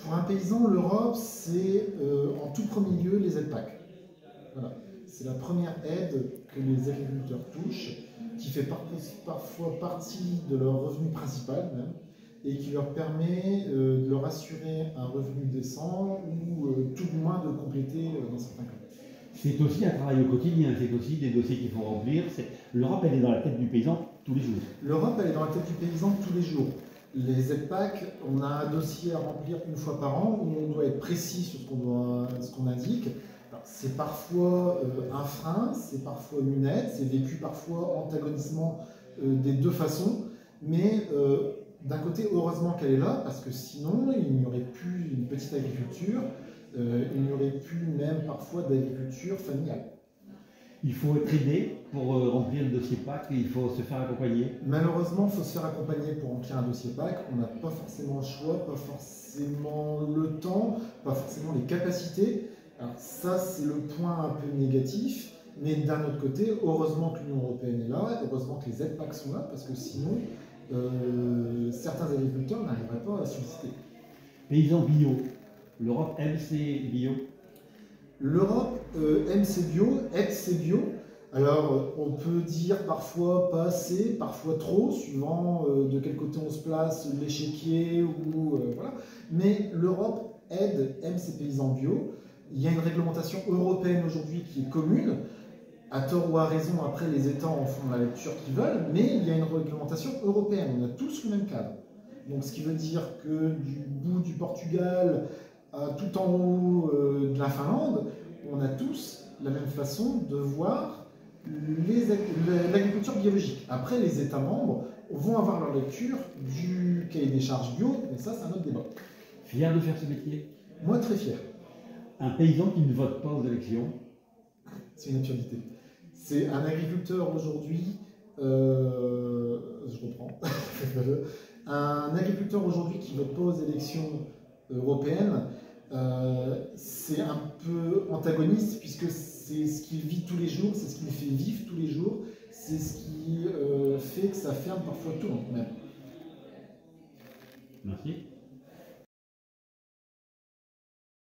Pour un paysan, l'Europe, c'est en tout premier lieu les aides PAC. Voilà. C'est la première aide que les agriculteurs touchent, qui fait parfois partie de leur revenu principal même, et qui leur permet de leur assurer un revenu décent ou tout du moins de compléter dans certains cas. C'est aussi un travail au quotidien, c'est aussi des dossiers qu'il faut remplir. L'Europe, elle est dans la tête du paysan tous les jours. L'Europe, elle est dans la tête du paysan tous les jours. Les aides PAC, on a un dossier à remplir une fois par an où on doit être précis sur ce qu'on indique. C'est parfois un frein, c'est parfois une aide, c'est vécu parfois antagoniquement des deux façons, mais d'un côté, heureusement qu'elle est là, parce que sinon, il n'y aurait plus une petite agriculture, il n'y aurait plus même parfois d'agriculture familiale. Il faut être aidé pour remplir le dossier PAC et il faut se faire accompagner. Malheureusement, il faut se faire accompagner pour remplir un dossier PAC. On n'a pas forcément le choix, pas forcément le temps, pas forcément les capacités. Alors ça, c'est le point un peu négatif. Mais d'un autre côté, heureusement que l'Union européenne est là, heureusement que les aides PAC sont là, parce que sinon, certains agriculteurs n'arriveraient pas à subsister. Paysans bio, l'Europe aime ses bio. L'Europe aime ses bio, aide ses bio. Alors, on peut dire parfois pas assez, parfois trop, suivant de quel côté on se place, l'échiquier ou voilà. Mais l'Europe aime ses paysans bio. Il y a une réglementation européenne aujourd'hui qui est commune. À tort ou à raison, après les États en font la lecture qu'ils veulent, mais il y a une réglementation européenne. On a tous le même cadre. Donc, ce qui veut dire que du bout du Portugal tout en haut de la Finlande, on a tous la même façon de voir l'agriculture biologique. Après, les États membres vont avoir leur lecture du cahier des charges bio, mais ça, c'est un autre débat. Fier de faire ce métier? Moi, très fier. Un paysan qui ne vote pas aux élections? C'est une absurdité. C'est un agriculteur aujourd'hui, je reprends, un agriculteur aujourd'hui qui ne vote pas aux élections européennes, c'est un peu antagoniste puisque c'est ce qu'il vit tous les jours, c'est ce qu'il fait vivre tous les jours, c'est ce qui fait que ça ferme parfois tout même. Merci.